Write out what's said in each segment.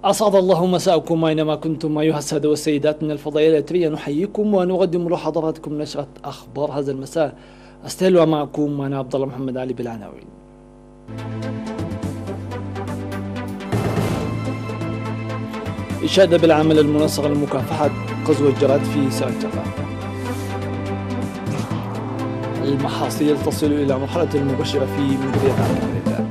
أسعد الله مساءكم أينما كنتم أيها السادة والسيدات من الفضائية الإلكترونية. نحييكم ونقدم لحضراتكم نشرة أخبار هذا المساء. أستهلوا معكم أنا عبد الله محمد علي بالعناوين. إشادة بالعمل المنسق لمكافحة قزو الجراد في سرجقة. المحاصيل تصل إلى مرحلة مبشرة في مديرية عكا.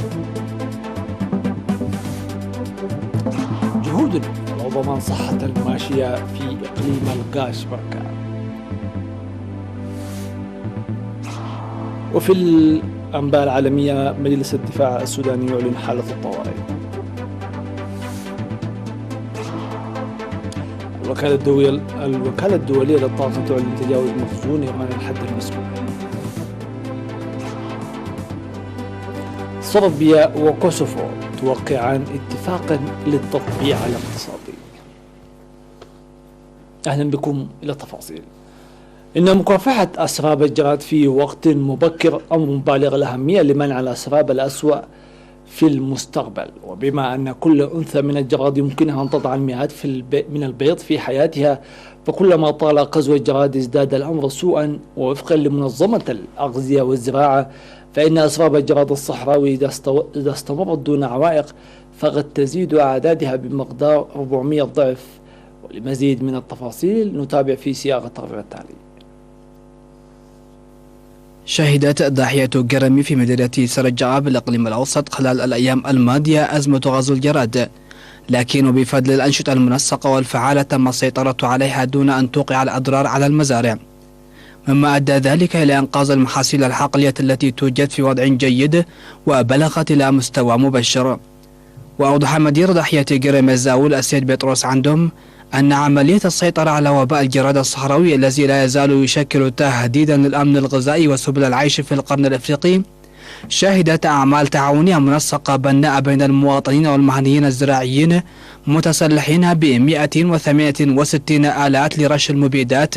جهود لضمان صحة الماشية في إقليم القاش بركة. وفي الأنباء العالمية مجلس الدفاع السوداني يعلن حالة الطوارئ. الوكالة الدولية للطاقة تعلن تجاوز مخزون إيران الحد المسموح. صربيا وكوسوفو توقعان اتفاقا للتطبيع الاقتصادي. أهلا بكم إلى التفاصيل. إن مكافحة أسراب الجراد في وقت مبكر أمر بالغ الأهمية لمنع الأسراب الأسوأ في المستقبل، وبما أن كل أنثى من الجراد يمكنها أن تضع المئات من البيض في حياتها، فكلما طال قزو الجراد ازداد الأمر سوءا. ووفقا لمنظمة الأغذية والزراعة، فإن أسراب الجراد الصحراوي إذا استمرت دون عوائق فقد تزيد أعدادها بمقدار 400 ضعف. ولمزيد من التفاصيل نتابع في سياق التقرير التالي. شهدت ضاحية جرمي في مدينة سرجعة بالإقليم الأوسط خلال الأيام الماضية أزمة غزو الجراد، لكن بفضل الأنشطة المنسقة والفعالة تم السيطرة عليها دون أن توقع الأضرار على المزارع، مما أدى ذلك إلى إنقاذ المحاصيل الحقلية التي توجد في وضع جيد وبلغت إلى مستوى مبشر. وأوضح مدير ضاحية جرمي الزاول السيد بطرس عندهم أن عملية السيطرة على وباء الجراد الصحراوي الذي لا يزال يشكل تهديدا للأمن الغذائي وسبل العيش في القرن الأفريقي شهدت أعمال تعاونية منسقة بناءة بين المواطنين والمهنيين الزراعيين متسلحين ب 168 آلات لرش المبيدات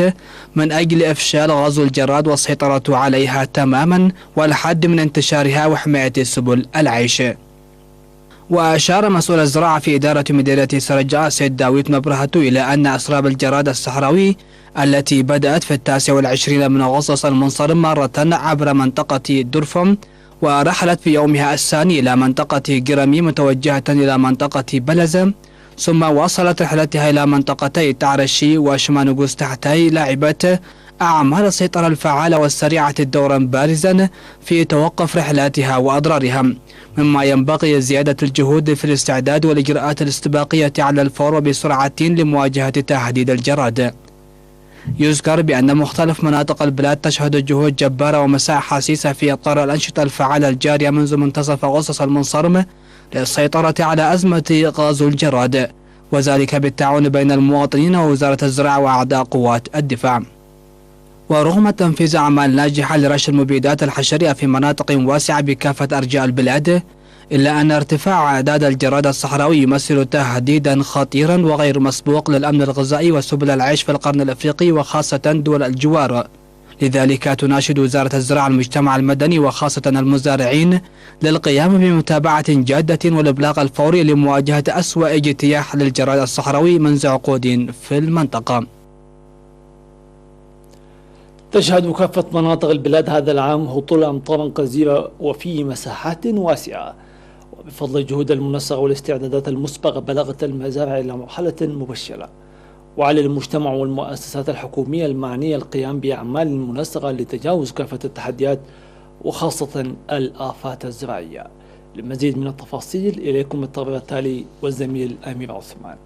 من أجل إفشال غزو الجراد والسيطرة عليها تماما والحد من انتشارها وحماية سبل العيش. وأشار مسؤول الزراعة في إدارة مديرية سرجعة سيد داوود مبرهة إلى أن أسراب الجراد الصحراوي التي بدأت في 29 من أغسطس المنصرم مرة عبر منطقة درفم، ورحلت في يومها الثاني إلى منطقة جرمي متوجهة إلى منطقة بلزة، ثم وصلت رحلتها إلى منطقتي تعرشي وشمانوغوس تحتي، لعبت أعمال السيطرة الفعالة والسريعة دورا بارزا في توقف رحلاتها وأضرارها، مما ينبغي زيادة الجهود في الاستعداد والإجراءات الاستباقية على الفور وبسرعة لمواجهة تهديد الجراد. يذكر بأن مختلف مناطق البلاد تشهد جهود جبارة ومساعي حسيسة في إطار الأنشطة الفعالة الجارية منذ منتصف أغسطس المنصرم للسيطرة على أزمة غزو الجراد، وذلك بالتعاون بين المواطنين ووزارة الزراعة وأعضاء قوات الدفاع. ورغم تنفيذ أعمال ناجحة لرش المبيدات الحشرية في مناطق واسعة بكافة أرجاء البلاد، إلا أن ارتفاع أعداد الجراد الصحراوي يمثل تهديدا خطيرا وغير مسبوق للأمن الغذائي وسبل العيش في القرن الأفريقي وخاصة دول الجوار. لذلك تناشد وزارة الزراعة المجتمع المدني وخاصة المزارعين للقيام بمتابعة جادة والإبلاغ الفوري لمواجهة أسوأ اجتياح للجراد الصحراوي منذ عقود في المنطقة. تشهد كافة مناطق البلاد هذا العام هطول أمطار غزيرة وفي مساحات واسعة، وبفضل الجهود المنسقة والاستعدادات المسبقة بلغت المزارع إلى مرحلة مبشرة. وعلى المجتمع والمؤسسات الحكومية المعنية القيام بأعمال منسقة لتجاوز كافة التحديات وخاصة الآفات الزراعية. لمزيد من التفاصيل إليكم التقرير التالي والزميل أمير عثمان.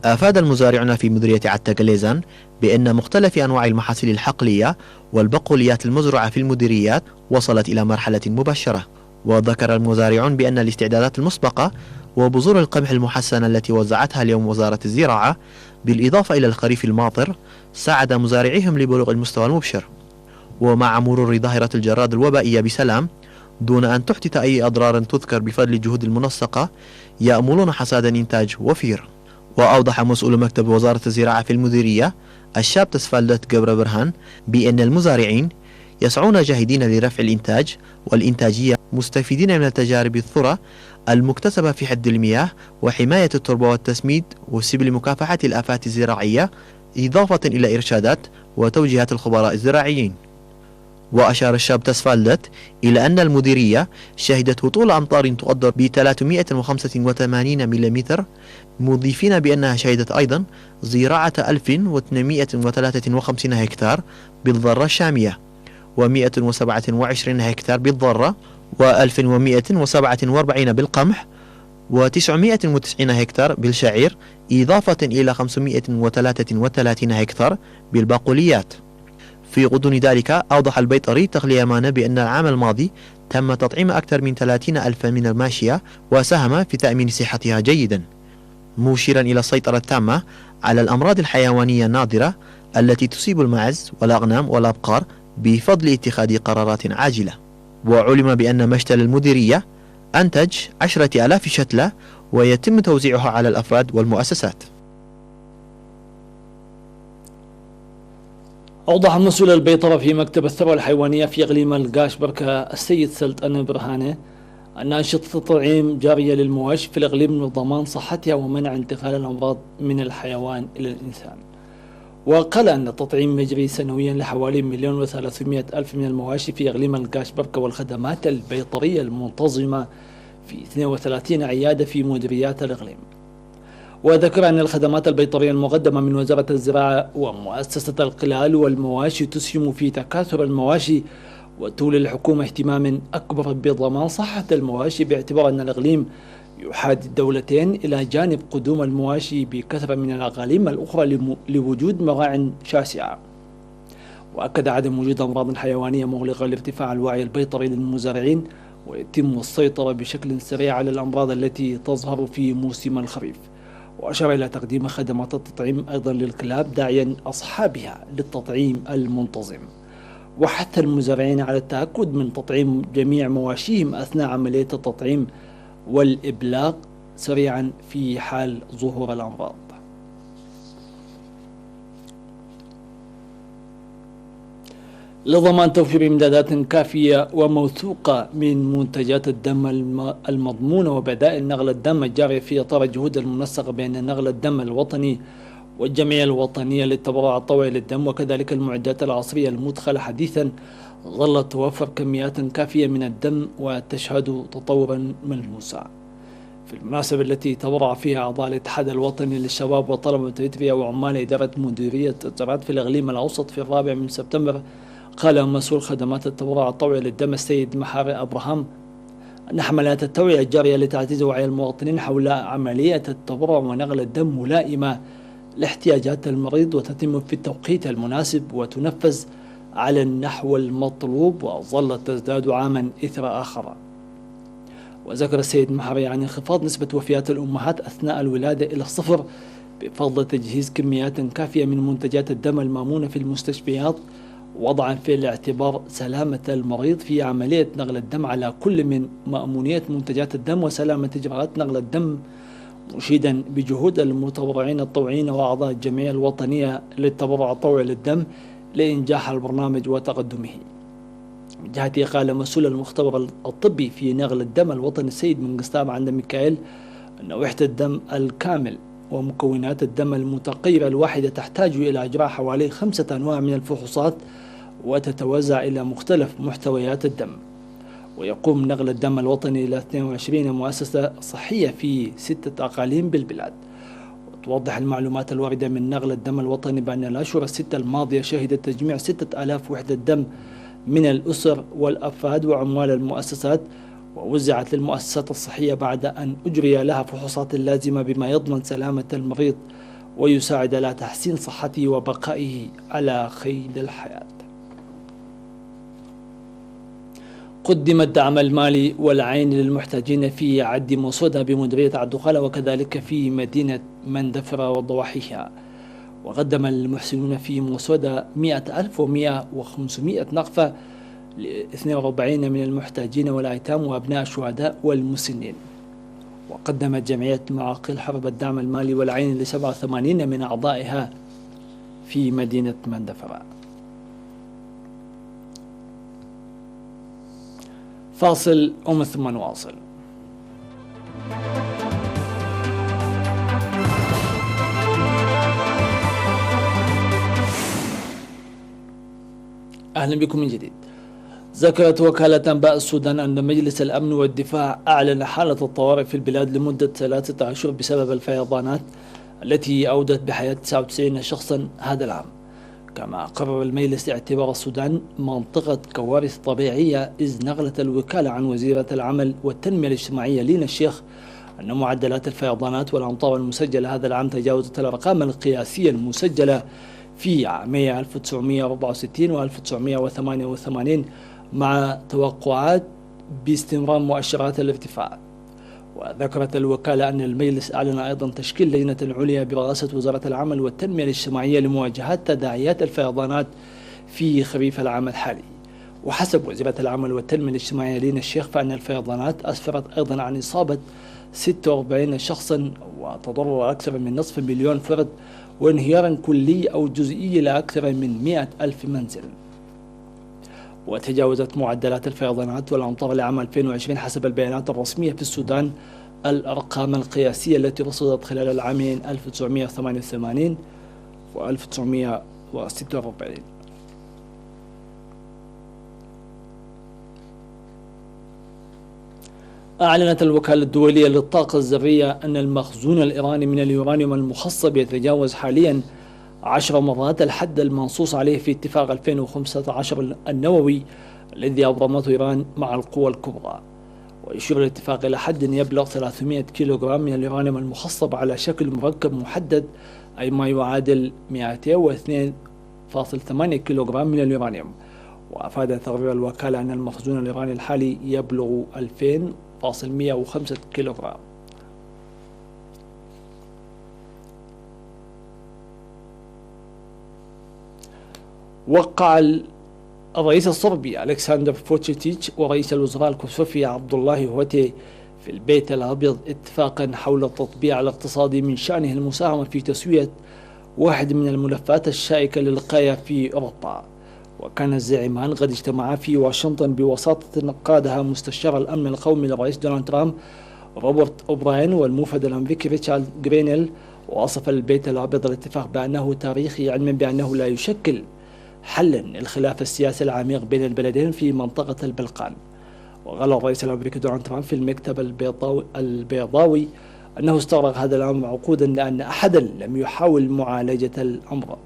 أفاد المزارعون في مديرية عتاقليزان بأن مختلف أنواع المحاصيل الحقلية والبقوليات المزروعة في المديريات وصلت إلى مرحلة مبشرة. وذكر المزارعون بأن الاستعدادات المسبقة وبذور القمح المحسنة التي وزعتها اليوم وزارة الزراعة بالإضافة إلى الخريف الماطر ساعد مزارعيهم لبلوغ المستوى المبشر. ومع مرور ظاهرة الجراد الوبائية بسلام دون أن تحدث أي أضرار تذكر بفضل الجهود المنسقة، يأملون حصاد إنتاج وفير. وأوضح مسؤول مكتب وزارة الزراعة في المديرية الشاب تسفالدت قبر برهان بأن المزارعين يسعون جاهدين لرفع الإنتاج والإنتاجية مستفيدين من التجارب الثرى المكتسبة في حد المياه وحماية التربة والتسميد وسبل مكافحة الآفات الزراعية، إضافة إلى إرشادات وتوجيهات الخبراء الزراعيين. وأشار الشاب تسفالدت إلى أن المديرية شهدت هطول أمطار تقدر ب 385 ملم، مضيفين بأنها شهدت أيضا زراعة 1853 هكتار بالضرة الشامية، و127 هكتار بالضرة، و1147 بالقمح، و990 هكتار بالشعير، إضافة إلى 533 هكتار بالبقوليات. في غضون ذلك أوضح البيطري تقلي يمان بأن العام الماضي تم تطعيم أكثر من 30 ألف من الماشية وساهم في تأمين صحتها جيدا، مشيرا إلى السيطرة التامة على الأمراض الحيوانية النادرة التي تصيب الماعز والأغنام والأبقار بفضل اتخاذ قرارات عاجلة. وعلم بأن مشتل المديرية أنتج 10,000 شتلة ويتم توزيعها على الأفراد والمؤسسات. أوضح مسؤول البيطرة في مكتب الثروة الحيوانية في إقليم القاش بركة السيد سلطان برهانة أن أنشطة التطعيم جارية للمواشي في الإقليم لضمان صحتها ومنع انتقال الأمراض من الحيوان إلى الإنسان. وقال أن التطعيم يجري سنويا لحوالي 1,300,000 من المواشي في إقليم القاش بركة، والخدمات البيطرية المنتظمة في 32 عيادة في مديريات الإقليم. وذكر أن الخدمات البيطرية المقدمة من وزارة الزراعة ومؤسسة القلال والمواشي تسهم في تكاثر المواشي، وتولي الحكومة اهتماما أكبر بضمان صحة المواشي، باعتبار أن الإقليم يحاذي الدولتين إلى جانب قدوم المواشي بكثرة من الأقاليم الأخرى لوجود مراع شاسعة. وأكد عدم وجود أمراض حيوانية مغلقة لارتفاع الوعي البيطري للمزارعين، ويتم السيطرة بشكل سريع على الأمراض التي تظهر في موسم الخريف. وأشار إلى تقديم خدمات التطعيم أيضا للكلاب، داعيا أصحابها للتطعيم المنتظم، وحث المزارعين على التأكد من تطعيم جميع مواشيهم أثناء عملية التطعيم والإبلاغ سريعا في حال ظهور الأمراض. لضمان توفير إمدادات كافية وموثوقة من منتجات الدم المضمونة وبدائل نقل الدم الجارية في إطار الجهود المنسقة بين نقل الدم الوطني والجمعية الوطنية للتبرع الطوعي للدم، وكذلك المعدات العصرية المدخلة حديثا، ظلت توفر كميات كافية من الدم وتشهد تطورا ملموسا. في المناسبة التي تبرع فيها أعضاء الاتحاد الوطني للشباب وطلبة التدريب وعمال إدارة مديرية الزراعة في الإقليم الأوسط في 4 سبتمبر، قال مسؤول خدمات التبرع الطوعي للدم السيد محاري أبراهام أن حملات التوعية الجارية لتعزيز وعي المواطنين حول عملية التبرع ونقل الدم ملائمة لاحتياجات المريض، وتتم في التوقيت المناسب وتنفذ على النحو المطلوب، وظلت تزداد عاما إثر آخر. وذكر السيد محاري عن انخفاض نسبة وفيات الأمهات أثناء الولادة إلى 0 بفضل تجهيز كميات كافية من منتجات الدم المامونة في المستشفيات، وضعا في الاعتبار سلامة المريض في عملية نقل الدم على كل من مأمونية منتجات الدم وسلامة إجراءات نقل الدم، مشيدا بجهود المتبرعين الطوعيين وأعضاء الجمعية الوطنية للتبرع الطوعي للدم لإنجاح البرنامج وتقدمه. من جهته قال مسؤول المختبر الطبي في نقل الدم الوطني السيد من قسطام عند ميكائيل أن وحدة الدم الكامل ومكونات الدم المتقيرة الواحدة تحتاج إلى إجراء حوالي 5 أنواع من الفحوصات وتتوزع إلى مختلف محتويات الدم. ويقوم نقل الدم الوطني إلى 22 مؤسسة صحية في 6 أقاليم بالبلاد. وتوضح المعلومات الواردة من نقل الدم الوطني بأن الأشهر ال6 الماضية شهدت تجميع 6000 وحدة دم من الأسر والأفراد وعمال المؤسسات، ووزعت للمؤسسات الصحية بعد أن أجري لها فحوصات لازمة بما يضمن سلامة المريض ويساعد على تحسين صحته وبقائه على قيد الحياة. قدم الدعم المالي والعين للمحتاجين في عد موسودة بمديرية عدوخالة وكذلك في مدينة مندفرة وضواحيها. وقدم المحسنون في موسودة 100,500 نقفة ل42 من المحتاجين والأيتام وأبناء الشهداء والمسنين. وقدمت جمعية معاقل حرب الدعم المالي والعين ل87 من أعضائها في مدينة مندفرة. فاصل ومن ثم نواصل. أهلا بكم من جديد. ذكرت وكالة أنباء السودان أن مجلس الأمن والدفاع أعلن حالة الطوارئ في البلاد لمدة 3 أشهر بسبب الفيضانات التي أودت بحياة 99 شخصا هذا العام. كما قرر المجلس اعتبار السودان منطقة كوارث طبيعية، إذ نقلت الوكالة عن وزيرة العمل والتنمية الاجتماعية لينا الشيخ أن معدلات الفيضانات والأمطار المسجلة هذا العام تجاوزت الأرقام القياسية المسجلة في عامي 1964 و 1988 مع توقعات باستمرار مؤشرات الارتفاع. وذكرت الوكالة أن المجلس أعلن أيضا تشكيل لجنة عليا برئاسة وزارة العمل والتنمية الاجتماعية لمواجهة تداعيات الفيضانات في خريف العام الحالي. وحسب وزيرة العمل والتنمية الاجتماعية لينا الشيخ فإن الفيضانات أسفرت أيضا عن إصابة 46 شخصا وتضرر أكثر من نصف مليون فرد وانهيارا كلي أو جزئي لأكثر من 100,000 منزل. وتجاوزت معدلات الفيضانات والأمطار لعام 2020 حسب البيانات الرسمية في السودان الأرقام القياسية التي رصدت خلال العامين 1988 و 1946. أعلنت الوكالة الدولية للطاقة الذرية أن المخزون الإيراني من اليورانيوم المخصب يتجاوز حاليا 10 مرات الحد المنصوص عليه في اتفاق 2015 النووي الذي أبرمته إيران مع القوى الكبرى. ويشير الاتفاق إلى حد يبلغ 300 كيلوغرام من اليورانيوم المخصب على شكل مركب محدد، أي ما يعادل 202.8 كيلوغرام من اليورانيوم. وأفاد تقرير الوكالة أن المخزون الإيراني الحالي يبلغ 2000.105 كيلوغرام. وقع الرئيس الصربي ألكسندر فوتشيتيتش ورئيس الوزراء الكوسوفي عبد الله هوتي في البيت الأبيض اتفاقا حول التطبيع الاقتصادي من شأنه المساهمة في تسوية واحد من الملفات الشائكة للغاية في أوروبا. وكان الزعيمان قد اجتمعا في واشنطن بوساطة قادها مستشار الأمن القومي للرئيس دونالد ترامب روبرت أوبراين والموفد الأمريكي ريتشارد جرينيل. ووصف البيت الأبيض الاتفاق بأنه تاريخي، علما بأنه لا يشكل حلا للخلاف السياسي العميق بين البلدين في منطقة البلقان. وقال الرئيس الأمريكي دونالد ترامب في المكتب البيضاوي أنه استغرق هذا الأمر عقودا لأن أحدا لم يحاول معالجة الأمر.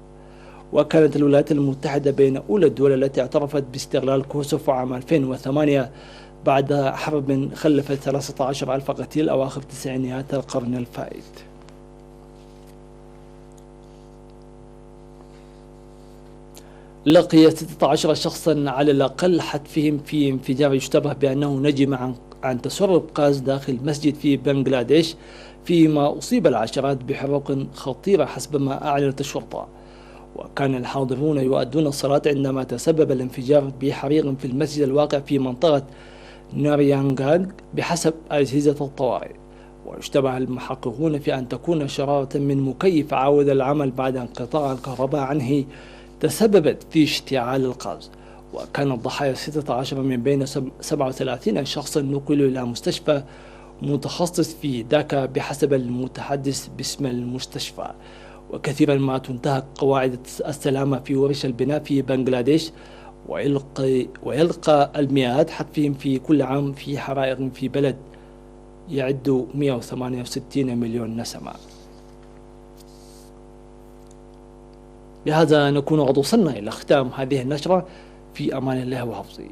وكانت الولايات المتحدة بين أولى الدول التي اعترفت باستقلال كوسوفو عام 2008 بعد حرب خلفت 13,000 قتيل أواخر تسعينيات القرن الفائت. لقي 16 شخصا على الأقل حتفهم في انفجار يشتبه بأنه نجم عن تسرب غاز داخل مسجد في بنغلاديش، فيما أصيب العشرات بحروق خطيرة حسب ما أعلنت الشرطة. وكان الحاضرون يؤدون الصلاة عندما تسبب الانفجار بحريق في المسجد الواقع في منطقة ناريانغانغ بحسب أجهزة الطوارئ. واشتبه المحققون في أن تكون شرارة من مكيف عاود العمل بعد انقطاع الكهرباء عنه تسببت في اشتعال الغاز. وكان الضحايا 16 من بين 37 شخصا نقلوا إلى مستشفى متخصص في داكا بحسب المتحدث باسم المستشفى. وكثيرا ما تنتهك قواعد السلامة في ورش البناء في بنغلاديش، ويلقى المئات حتفهم في كل عام في حرائق في بلد يعد 168 مليون نسمة. بهذا نكون قد وصلنا إلى ختام هذه النشرة. في أمان الله وحفظه.